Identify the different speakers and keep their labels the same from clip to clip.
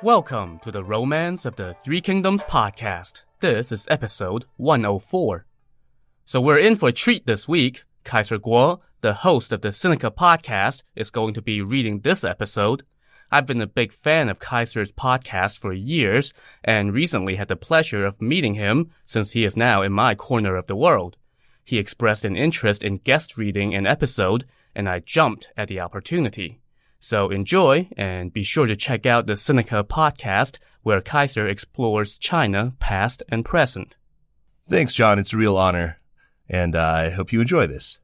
Speaker 1: Welcome to the Romance of the Three Kingdoms podcast. This is episode 104. So we're in for a treat this week. Kaiser Kuo, the host of the Sinica Podcast, is going to be reading this episode. I've been a big fan of Kaiser's podcast for years, and recently had the pleasure of meeting him since he is now in my corner of the world. He expressed an interest in guest reading an episode, and I jumped at the opportunity. So enjoy, and be sure to check out the Sinica Podcast, where Kaiser explores China, past and present.
Speaker 2: Thanks, John. It's a real honor, and I hope you enjoy this.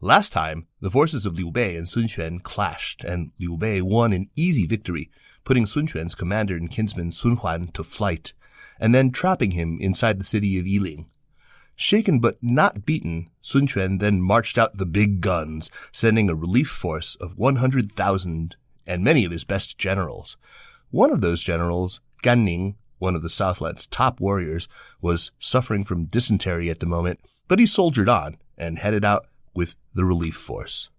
Speaker 2: Last time, the forces of Liu Bei and Sun Quan clashed, and Liu Bei won an easy victory, putting Sun Quan's commander and kinsman Sun Huan to flight, and then trapping him inside the city of Yiling. Shaken but not beaten, Sun Quan then marched out the big guns, sending a relief force of 100,000 and many of his best generals. One of those generals, Guan Xing, one of the Southland's top warriors, was suffering from dysentery at the moment, but he soldiered on and headed out with the relief force.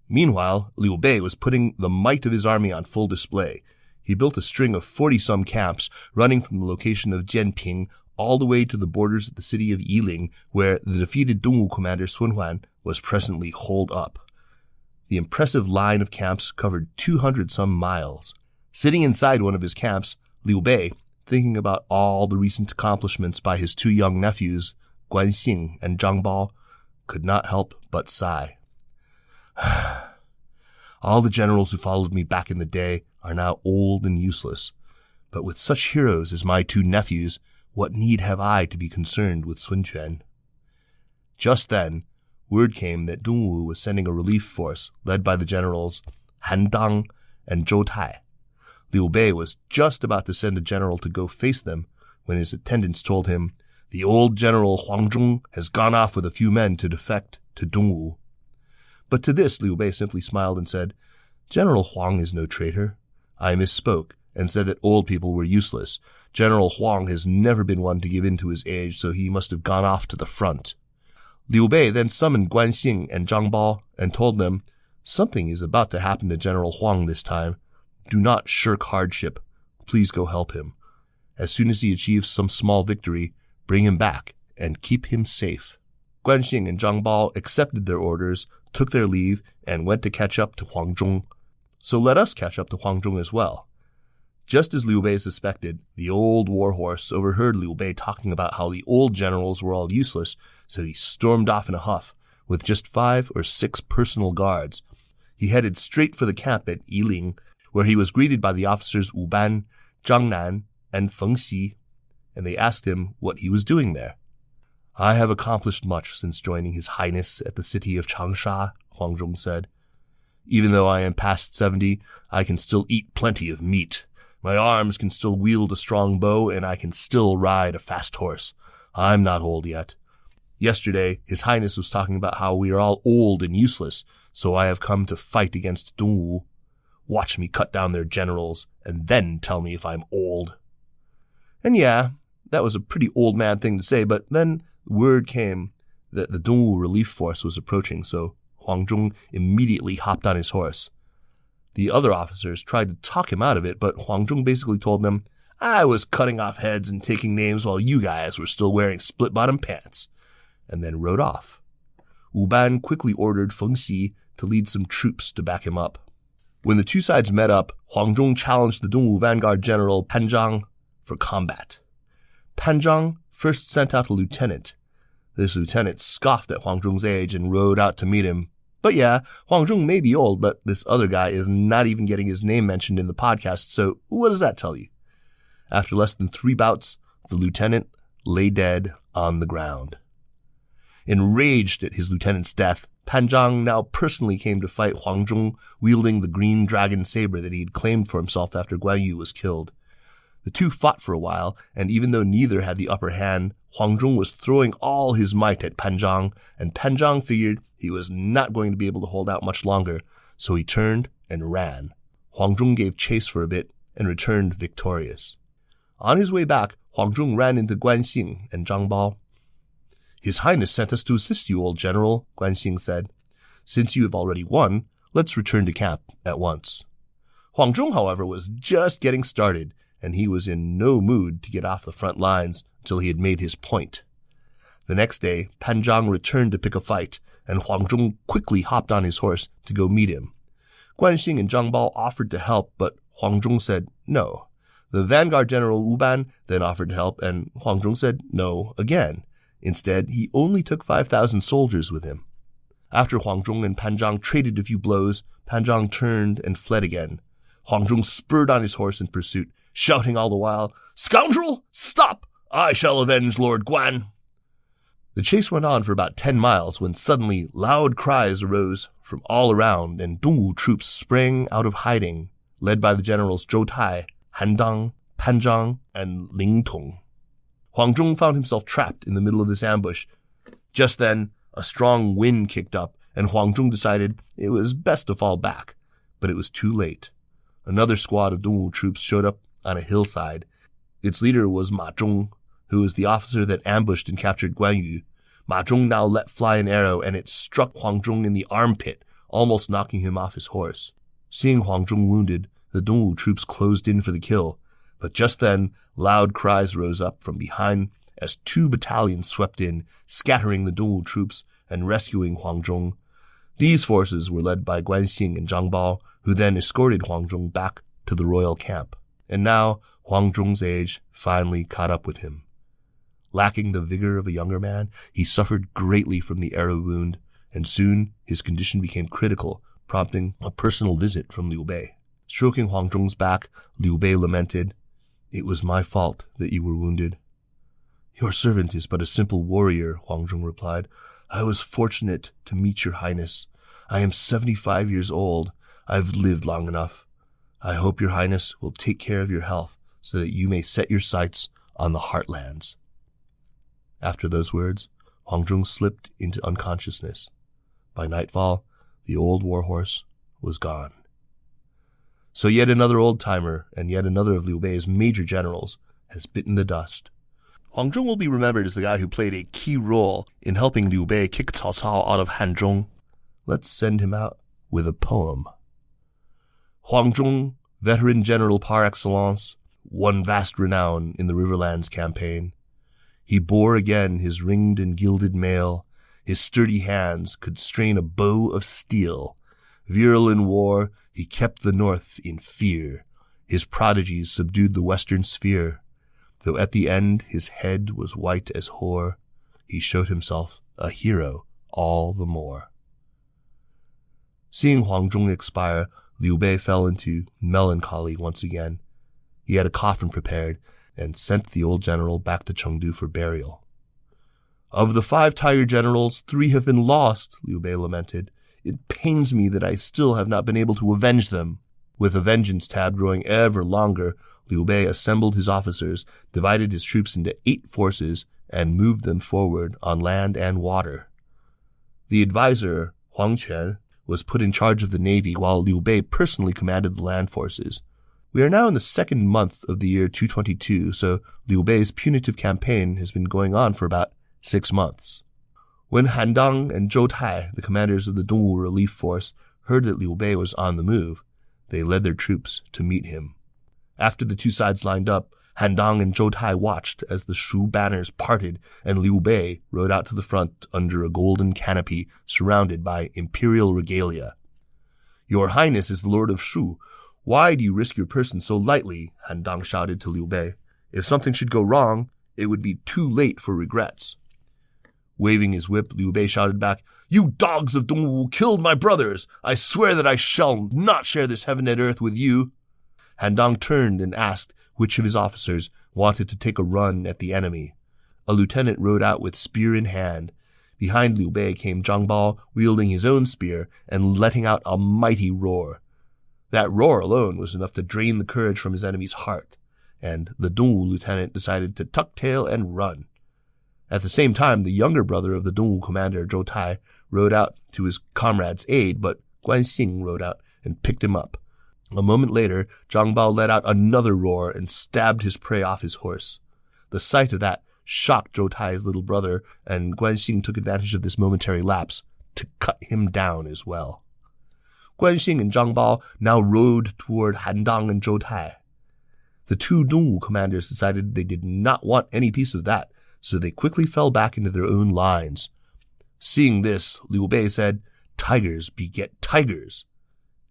Speaker 2: Meanwhile, Liu Bei was putting the might of his army on full display. He built a string of 40-some camps running from the location of Jianping all the way to the borders of the city of Yiling, where the defeated Dongwu commander Sun Huan was presently holed up. The impressive line of camps covered 200-some miles. Sitting inside one of his camps, Liu Bei, thinking about all the recent accomplishments by his two young nephews, Guan Xing and Zhang Bao, could not help but sigh. All the generals who followed me back in the day are now old and useless, but with such heroes as my two nephews, what need have I to be concerned with Sun Quan? Just then, word came that Dongwu was sending a relief force led by the generals Han Dang and Zhou Tai. Liu Bei was just about to send a general to go face them when his attendants told him the old general Huang Zhong has gone off with a few men to defect to Dongwu. But to this Liu Bei simply smiled and said, "General Huang is no traitor. I misspoke and said that old people were useless. General Huang has never been one to give in to his age, so he must have gone off to the front." Liu Bei then summoned Guan Xing and Zhang Bao and told them, "Something is about to happen to General Huang this time. Do not shirk hardship. Please go help him. As soon as he achieves some small victory, bring him back and keep him safe." Guan Xing and Zhang Bao accepted their orders, took their leave, and went to catch up to Huang Zhong. So let us catch up to Huang Zhong as well. Just as Liu Bei suspected, the old warhorse overheard Liu Bei talking about how the old generals were all useless, so he stormed off in a huff, with just 5 or 6 personal guards. He headed straight for the camp at Yiling, where he was greeted by the officers Wu Ban, Zhang Nan, and Feng Xi, and they asked him what he was doing there. "I have accomplished much since joining His Highness at the city of Changsha," Huang Zhong said. "Even though I am past 70, I can still eat plenty of meat. My arms can still wield a strong bow, and I can still ride a fast horse. I'm not old yet. Yesterday, His Highness was talking about how we are all old and useless, so I have come to fight against Dongwu. Watch me cut down their generals, and then tell me if I'm old." And yeah, that was a pretty old man thing to say, but then word came that the Dongwu relief force was approaching, so Huang Zhong immediately hopped on his horse. The other officers tried to talk him out of it, but Huang Zhong basically told them, "I was cutting off heads and taking names while you guys were still wearing split-bottom pants," and then rode off. Wu Ban quickly ordered Feng Xi to lead some troops to back him up. When the two sides met up, Huang Zhong challenged the Dongwu vanguard general Pan Zhang for combat. Pan Zhang first sent out a lieutenant. This lieutenant scoffed at Huang Zhong's age and rode out to meet him. But yeah, Huang Zhong may be old, but this other guy is not even getting his name mentioned in the podcast, so what does that tell you? After less than 3 bouts, the lieutenant lay dead on the ground. Enraged at his lieutenant's death, Pan Zhang now personally came to fight Huang Zhong, wielding the green dragon saber that he had claimed for himself after Guan Yu was killed. The two fought for a while, and even though neither had the upper hand, Huang Zhong was throwing all his might at Pan Zhang, and Pan Zhang figured he was not going to be able to hold out much longer, so he turned and ran. Huang Zhong gave chase for a bit and returned victorious. On his way back, Huang Zhong ran into Guan Xing and Zhang Bao. "His Highness sent us to assist you, old general," Guan Xing said. "Since you have already won, let's return to camp at once." Huang Zhong, however, was just getting started, and he was in no mood to get off the front lines until he had made his point. The next day, Pan Zhang returned to pick a fight, and Huang Zhong quickly hopped on his horse to go meet him. Guan Xing and Zhang Bao offered to help, but Huang Zhong said no. The vanguard general Liu Bei then offered to help, and Huang Zhong said no again. Instead, he only took 5,000 soldiers with him. After Huang Zhong and Pan Zhang traded a few blows, Pan Zhang turned and fled again. Huang Zhong spurred on his horse in pursuit, shouting all the while, "Scoundrel, stop! I shall avenge Lord Guan." The chase went on for about 10 miles when suddenly loud cries arose from all around and Dongwu troops sprang out of hiding, led by the generals Zhou Tai, Han Dang, Pan Zhang, and Ling Tong. Huang Zhong found himself trapped in the middle of this ambush. Just then, a strong wind kicked up, and Huang Zhong decided it was best to fall back. But it was too late. Another squad of Dongwu troops showed up on a hillside. Its leader was Ma Zhong, who was the officer that ambushed and captured Guan Yu. Ma Zhong now let fly an arrow, and it struck Huang Zhong in the armpit, almost knocking him off his horse. Seeing Huang Zhong wounded, the Dongwu troops closed in for the kill. But just then, loud cries rose up from behind as 2 battalions swept in, scattering the Dongwu troops and rescuing Huang Zhong. These forces were led by Guan Xing and Zhang Bao, who then escorted Huang Zhong back to the royal camp. And now, Huang Zhong's age finally caught up with him. Lacking the vigor of a younger man, he suffered greatly from the arrow wound, and soon his condition became critical, prompting a personal visit from Liu Bei. Stroking Huang Zhong's back, Liu Bei lamented, "It was my fault that you were wounded." "Your servant is but a simple warrior," Huang Zhong replied. "I was fortunate to meet your highness. I am 75 years old. I've lived long enough. I hope your highness will take care of your health so that you may set your sights on the heartlands." After those words, Huang Zhong slipped into unconsciousness. By nightfall, the old warhorse was gone. So yet another old-timer and yet another of Liu Bei's major generals has bitten the dust. Huang Zhong will be remembered as the guy who played a key role in helping Liu Bei kick Cao Cao out of Hanzhong. Let's send him out with a poem. Huang Zhong, veteran general par excellence, won vast renown in the Riverlands campaign. He bore again his ringed and gilded mail. His sturdy hands could strain a bow of steel. Virile in war, he kept the north in fear. His prodigies subdued the western sphere. Though at the end his head was white as hoar, he showed himself a hero all the more. Seeing Huang Zhong expire, Liu Bei fell into melancholy once again. He had a coffin prepared and sent the old general back to Chengdu for burial. "Of the 5 tiger generals, 3 have been lost," Liu Bei lamented. "It pains me that I still have not been able to avenge them." With the vengeance tab growing ever longer, Liu Bei assembled his officers, divided his troops into 8 forces, and moved them forward on land and water. The advisor, Huang Quan, was put in charge of the navy, while Liu Bei personally commanded the land forces. We are now in the 2nd month of the year 222, so Liu Bei's punitive campaign has been going on for about 6 months. When Han Dang and Zhou Tai, the commanders of the Dongwu relief force, heard that Liu Bei was on the move, they led their troops to meet him. After the 2 sides lined up, Han Dang and Zhou Tai watched as the Shu banners parted and Liu Bei rode out to the front under a golden canopy surrounded by imperial regalia. "Your Highness is the Lord of Shu. Why do you risk your person so lightly?" Han Dang shouted to Liu Bei. "If something should go wrong, it would be too late for regrets." Waving his whip, Liu Bei shouted back, "You dogs of Dongwu killed my brothers! I swear that I shall not share this heaven and earth with you." Han Dang turned and asked which of his officers wanted to take a run at the enemy. A lieutenant rode out with spear in hand. Behind Liu Bei came Zhang Bao, wielding his own spear and letting out a mighty roar. That roar alone was enough to drain the courage from his enemy's heart, and the Dongwu lieutenant decided to tuck tail and run. At the same time, the younger brother of the Dongwu commander, Zhou Tai, rode out to his comrade's aid, but Guan Xing rode out and picked him up. A moment later, Zhang Bao let out another roar and stabbed his prey off his horse. The sight of that shocked Zhou Tai's little brother, and Guan Xing took advantage of this momentary lapse to cut him down as well. Guan Xing and Zhang Bao now rode toward Handang and Zhoutai. The two Dongwu commanders decided they did not want any piece of that, so they quickly fell back into their own lines. Seeing this, Liu Bei said, "Tigers beget tigers,"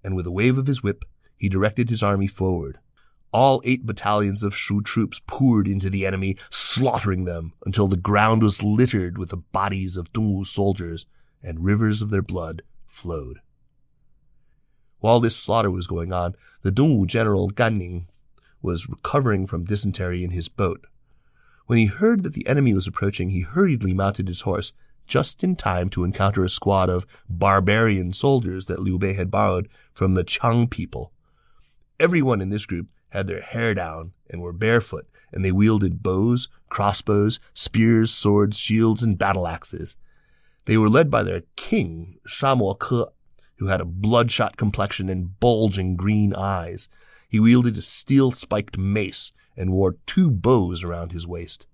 Speaker 2: and with a wave of his whip, he directed his army forward. All 8 battalions of Shu troops poured into the enemy, slaughtering them until the ground was littered with the bodies of Dongwu soldiers, and rivers of their blood flowed. While this slaughter was going on, the Dongwu general Guan Xing was recovering from dysentery in his boat. When he heard that the enemy was approaching, he hurriedly mounted his horse, just in time to encounter a squad of barbarian soldiers that Liu Bei had borrowed from the Chang people. Everyone in this group had their hair down and were barefoot, and they wielded bows, crossbows, spears, swords, shields, and battle axes. They were led by their king, Ke, who had a bloodshot complexion and bulging green eyes. He wielded a steel-spiked mace and wore 2 bows around his waist.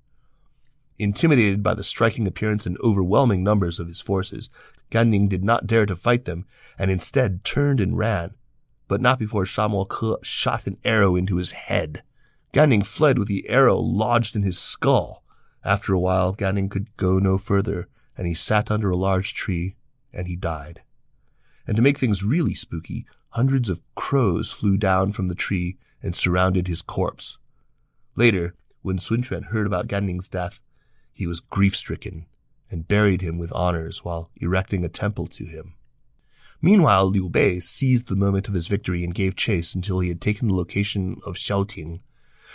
Speaker 2: Intimidated by the striking appearance and overwhelming numbers of his forces, Guan Xing did not dare to fight them, and instead turned and ran, but not before Ke shot an arrow into his head. Guan Xing fled with the arrow lodged in his skull. After a while, Guan Xing could go no further, and he sat under a large tree, and he died. And to make things really spooky, hundreds of crows flew down from the tree and surrounded his corpse. Later, when Sun Quan heard about Guan Xing's death, he was grief-stricken and buried him with honors while erecting a temple to him. Meanwhile, Liu Bei seized the moment of his victory and gave chase until he had taken the location of Xiaoting.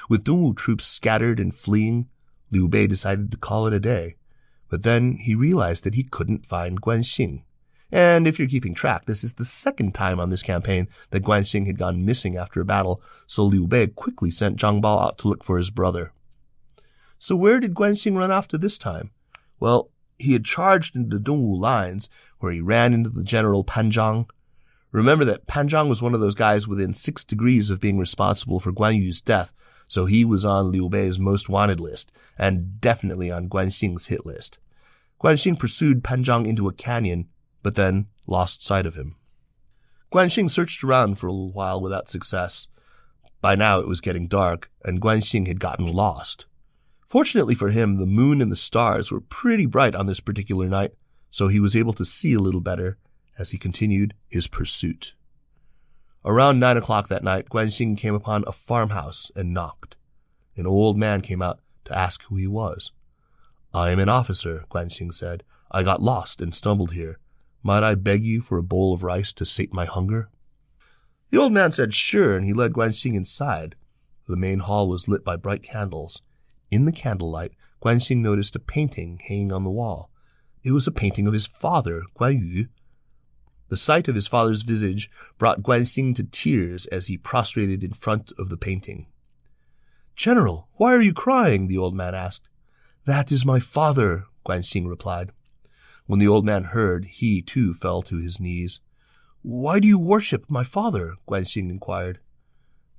Speaker 2: With Dongwu troops scattered and fleeing, Liu Bei decided to call it a day. But then he realized that he couldn't find Guan Xing. And if you're keeping track, this is the second time on this campaign that Guan Xing had gone missing after a battle, so Liu Bei quickly sent Zhang Bao out to look for his brother. So where did Guan Xing run off to this time? Well, he had charged into the Dongwu lines, where he ran into the general Pan Zhang. Remember that Pan Zhang was one of those guys within 6 degrees of being responsible for Guan Yu's death, so he was on Liu Bei's most wanted list, and definitely on Guan Xing's hit list. Guan Xing pursued Pan Zhang into a canyon, but then lost sight of him. Guan Xing searched around for a little while without success. By now it was getting dark, and Guan Xing had gotten lost. Fortunately for him, the moon and the stars were pretty bright on this particular night, so he was able to see a little better as he continued his pursuit. Around 9 o'clock that night, Guan Xing came upon a farmhouse and knocked. An old man came out to ask who he was. "I am an officer," Guan Xing said. "I got lost and stumbled here. Might I beg you for a bowl of rice to sate my hunger?" The old man said sure, and he led Guan Xing inside. The main hall was lit by bright candles. In the candlelight, Guan Xing noticed a painting hanging on the wall. It was a painting of his father, Guan Yu. The sight of his father's visage brought Guan Xing to tears as he prostrated in front of the painting. "General, why are you crying?" the old man asked. "That is my father," Guan Xing replied. When the old man heard, he too fell to his knees. "Why do you worship my father?" Guan Xing inquired.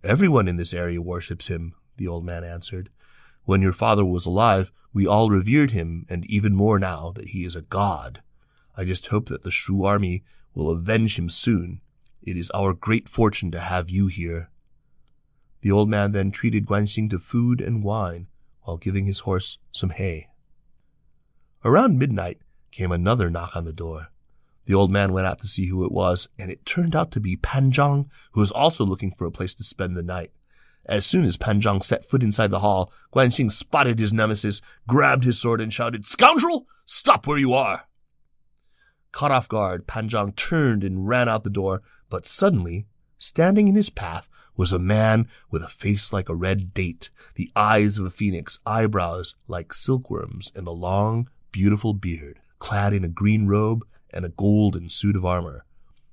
Speaker 2: "Everyone in this area worships him," the old man answered. "When your father was alive, we all revered him, and even more now that he is a god. I just hope that the Shu army will avenge him soon. It is our great fortune to have you here." The old man then treated Guan Xing to food and wine, while giving his horse some hay. Around midnight came another knock on the door. The old man went out to see who it was, and it turned out to be Pan Zhang, who was also looking for a place to spend the night. As soon as Pan Zhang set foot inside the hall, Guan Xing spotted his nemesis, grabbed his sword, and shouted, "Scoundrel! Stop where you are!" Caught off guard, Pan Zhang turned and ran out the door, but suddenly, standing in his path, was a man with a face like a red date, the eyes of a phoenix, eyebrows like silkworms, and a long, beautiful beard, clad in a green robe and a golden suit of armor.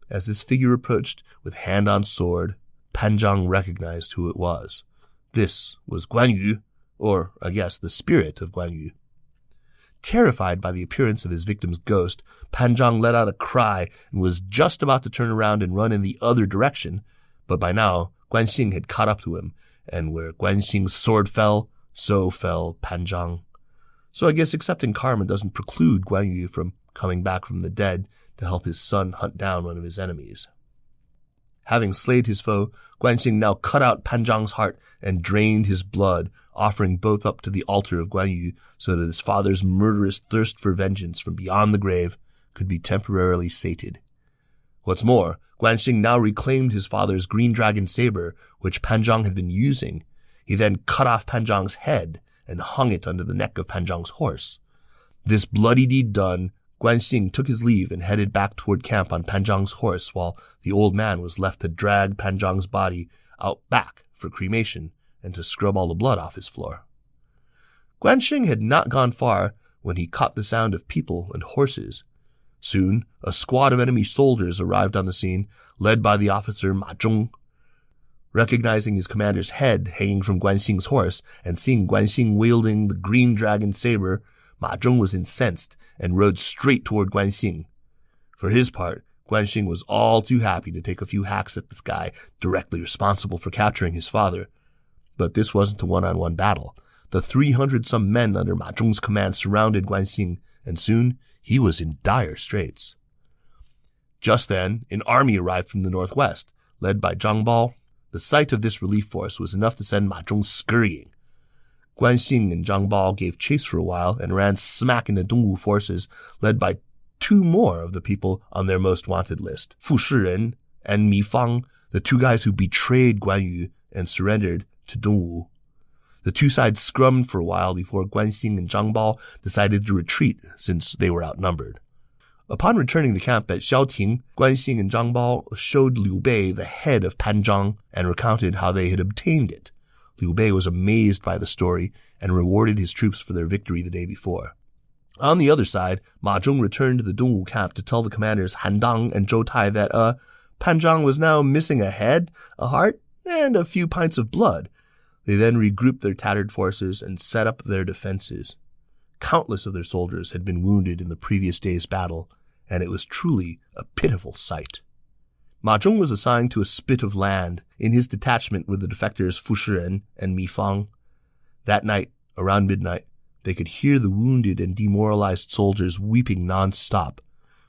Speaker 2: As this figure approached with hand on sword, Pan Zhang recognized who it was. This was Guan Yu, or, I guess, the spirit of Guan Yu. Terrified by the appearance of his victim's ghost, Pan Zhang let out a cry and was just about to turn around and run in the other direction, but by now Guan Xing had caught up to him, and where Guan Xing's sword fell, so fell Pan Zhang. So I guess accepting karma doesn't preclude Guan Yu from coming back from the dead to help his son hunt down one of his enemies. Having slayed his foe, Guan Xing now cut out Pan Zhang's heart and drained his blood, offering both up to the altar of Guan Yu so that his father's murderous thirst for vengeance from beyond the grave could be temporarily sated. What's more, Guan Xing now reclaimed his father's green dragon saber, which Pan Zhang had been using. He then cut off Pan Zhang's head and hung it under the neck of Pan Zhang's horse. This bloody deed done, Guan Xing took his leave and headed back toward camp on Pan Zhang's horse, while the old man was left to drag Pan Zhang's body out back for cremation and to scrub all the blood off his floor. Guan Xing had not gone far when he caught the sound of people and horses. Soon, a squad of enemy soldiers arrived on the scene, led by the officer Ma Zhong. Recognizing his commander's head hanging from Guan Xing's horse and seeing Guan Xing wielding the green dragon saber, Ma Zhong was incensed and rode straight toward Guan Xing. For his part, Guan Xing was all too happy to take a few hacks at this guy directly responsible for capturing his father. But this wasn't a one-on-one battle. The 300-some men under Ma Zhong's command surrounded Guan Xing, and soon he was in dire straits. Just then, an army arrived from the northwest, led by Zhang Bao. The sight of this relief force was enough to send Ma Zhong scurrying. Guan Xing and Zhang Bao gave chase for a while and ran smack into Dongwu forces, led by two more of the people on their most wanted list, Fu Shiren and Mi Fang, the two guys who betrayed Guan Yu and surrendered to Dongwu. The two sides scrummed for a while before Guan Xing and Zhang Bao decided to retreat since they were outnumbered. Upon returning to camp at Xiaoting, Guan Xing and Zhang Bao showed Liu Bei the head of Pan Zhang and recounted how they had obtained it. Liu Bei was amazed by the story and rewarded his troops for their victory the day before. On the other side, Ma Zhong returned to the Dongwu camp to tell the commanders Han Dang and Zhou Tai that, Pan Zhang was now missing a head, a heart, and a few pints of blood. They then regrouped their tattered forces and set up their defenses. Countless of their soldiers had been wounded in the previous day's battle, and it was truly a pitiful sight. Ma Zhong was assigned to a spit of land. In his detachment were the defectors Fu Shiren and Mi Fang. That night, around midnight, they could hear the wounded and demoralized soldiers weeping non-stop.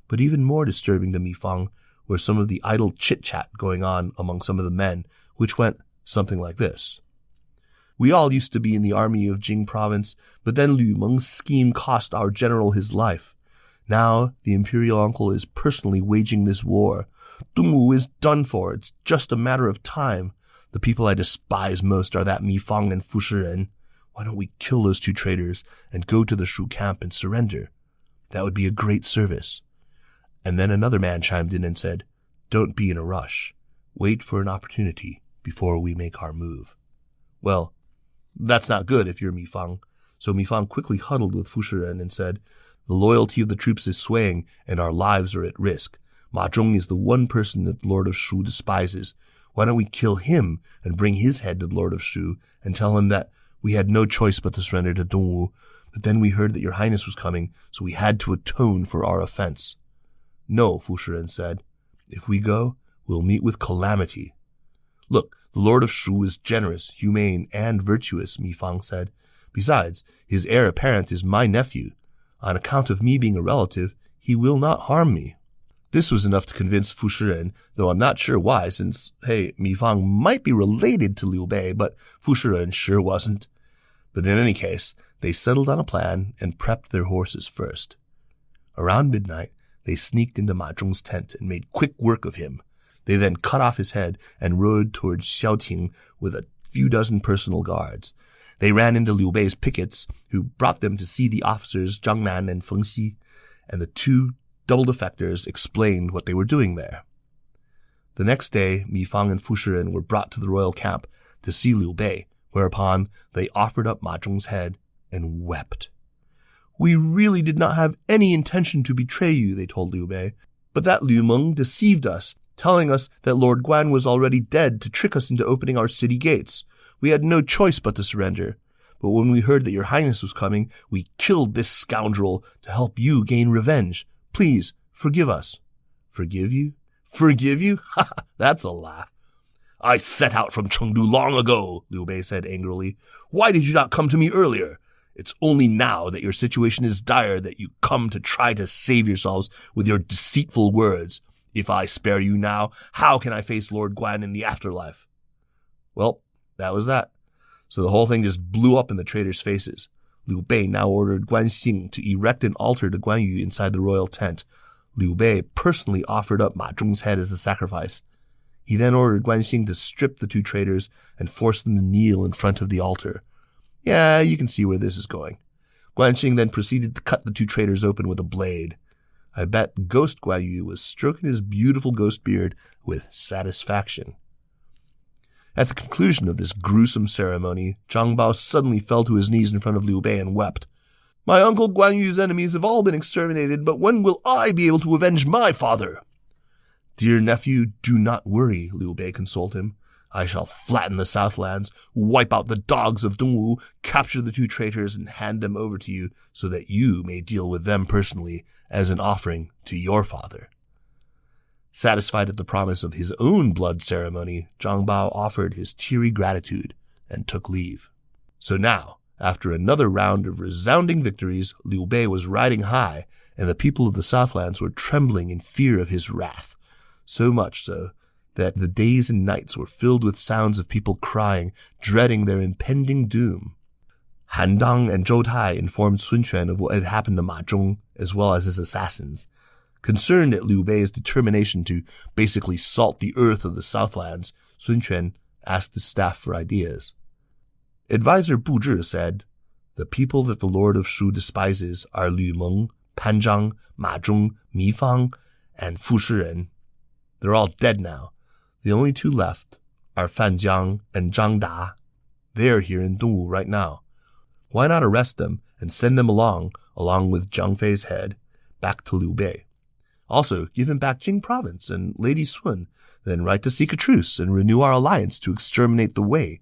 Speaker 2: But even more disturbing to Mi Fang were some of the idle chit-chat going on among some of the men, which went something like this. We all used to be in the army of Jing province, but then Lu Meng's scheme cost our general his life. Now the imperial uncle is personally waging this war. Dongwu is done for. It's just a matter of time. The people I despise most are that Mi Fang and Fu Shiren. Why don't we kill those two traitors and go to the Shu camp and surrender? That would be a great service. And then another man chimed in and said, Don't be in a rush. Wait for an opportunity before we make our move. Well, that's not good if you're Mi Fang. So Mi Fang quickly huddled with Fu Shiren and said, The loyalty of the troops is swaying and our lives are at risk. Ma Zhong is the one person that the Lord of Shu despises. Why don't we kill him and bring his head to the Lord of Shu and tell him that we had no choice but to surrender to Dongwu, but then we heard that your highness was coming, so we had to atone for our offense. No, Fu Shiren said. If we go, we'll meet with calamity. Look, the Lord of Shu is generous, humane, and virtuous, Mi Fang said. Besides, his heir apparent is my nephew. On account of me being a relative, he will not harm me. This was enough to convince Fu Shiren, though I'm not sure why, since, Mi Fang might be related to Liu Bei, but Fu Shiren sure wasn't. But in any case, they settled on a plan and prepped their horses first. Around midnight, they sneaked into Ma Zhong's tent and made quick work of him. They then cut off his head and rode towards Xiaoting with a few dozen personal guards. They ran into Liu Bei's pickets, who brought them to see the officers Zhang Nan and Feng Xi, and the two double defectors explained what they were doing there. The next day, Mi Fang and Fu Shiren were brought to the royal camp to see Liu Bei, whereupon they offered up Ma Zhong's head and wept. We really did not have any intention to betray you, they told Liu Bei, but that Liu Meng deceived us, telling us that Lord Guan was already dead to trick us into opening our city gates. We had no choice but to surrender. But when we heard that your highness was coming, we killed this scoundrel to help you gain revenge. Please, forgive us. Forgive you? Forgive you? Ha! That's a laugh. I set out from Chengdu long ago, Liu Bei said angrily. Why did you not come to me earlier? It's only now that your situation is dire that you come to try to save yourselves with your deceitful words. If I spare you now, how can I face Lord Guan in the afterlife? Well, that was that. So the whole thing just blew up in the traitors' faces. Liu Bei now ordered Guan Xing to erect an altar to Guan Yu inside the royal tent. Liu Bei personally offered up Ma Zhong's head as a sacrifice. He then ordered Guan Xing to strip the two traitors and force them to kneel in front of the altar. Yeah, you can see where this is going. Guan Xing then proceeded to cut the two traitors open with a blade. I bet Ghost Guan Yu was stroking his beautiful ghost beard with satisfaction. At the conclusion of this gruesome ceremony, Zhang Bao suddenly fell to his knees in front of Liu Bei and wept. My uncle Guan Yu's enemies have all been exterminated, but when will I be able to avenge my father? Dear nephew, do not worry, Liu Bei consoled him. I shall flatten the Southlands, wipe out the dogs of Dongwu, capture the two traitors, and hand them over to you so that you may deal with them personally as an offering to your father. Satisfied at the promise of his own blood ceremony, Zhang Bao offered his teary gratitude and took leave. So now, after another round of resounding victories, Liu Bei was riding high, and the people of the Southlands were trembling in fear of his wrath, so much so that the days and nights were filled with sounds of people crying, dreading their impending doom. Han Dang and Zhou Tai informed Sun Quan of what had happened to Ma Zhong, as well as his assassins. Concerned at Liu Bei's determination to basically salt the earth of the Southlands, Sun Quan asked his staff for ideas. Advisor Bu Zhi said, The people that the Lord of Shu despises are Lu Meng, Pan Zhang, Ma Zhong, Mi Fang, and Fu Shiren. They're all dead now. The only two left are Fan Jiang and Zhang Da. They're here in Dongwu right now. Why not arrest them and send them along with Zhang Fei's head, back to Liu Bei? Also, give him back Jing province and Lady Sun, then write to seek a truce and renew our alliance to exterminate the Wei.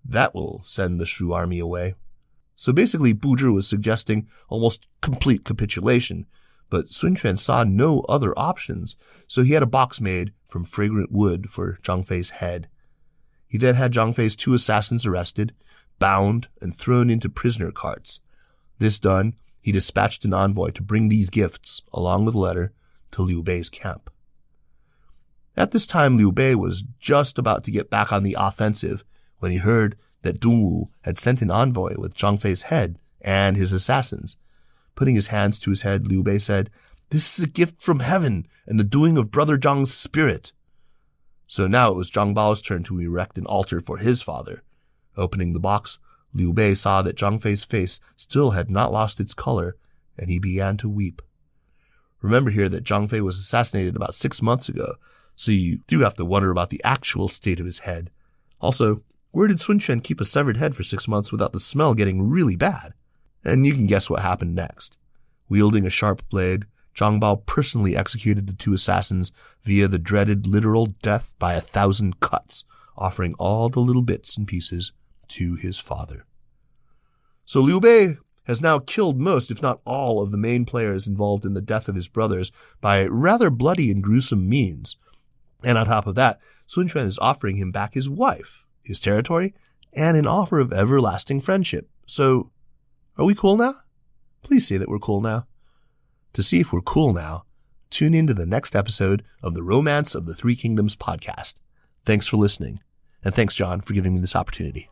Speaker 2: That will send the Shu army away. So basically, Bu Zhi was suggesting almost complete capitulation, but Sun Quan saw no other options, so he had a box made from fragrant wood for Zhang Fei's head. He then had Zhang Fei's two assassins arrested, bound, and thrown into prisoner carts. This done, he dispatched an envoy to bring these gifts, along with a letter, to Liu Bei's camp. At this time, Liu Bei was just about to get back on the offensive when he heard that Dongwu had sent an envoy with Zhang Fei's head and his assassins. Putting his hands to his head, Liu Bei said, This is a gift from heaven and the doing of Brother Zhang's spirit. So now it was Zhang Bao's turn to erect an altar for his father. Opening the box, Liu Bei saw that Zhang Fei's face still had not lost its color, and he began to weep. Remember here that Zhang Fei was assassinated about 6 months ago, so you do have to wonder about the actual state of his head. Also, where did Sun Quan keep a severed head for 6 months without the smell getting really bad? And you can guess what happened next. Wielding a sharp blade, Zhang Bao personally executed the two assassins via the dreaded literal death by 1,000 cuts, offering all the little bits and pieces to his father. So Liu Bei has now killed most, if not all, of the main players involved in the death of his brothers by rather bloody and gruesome means. And on top of that, Sun Quan is offering him back his wife, his territory, and an offer of everlasting friendship. So, are we cool now? Please say that we're cool now. To see if we're cool now, tune in to the next episode of the Romance of the Three Kingdoms podcast. Thanks for listening. And thanks, John, for giving me this opportunity.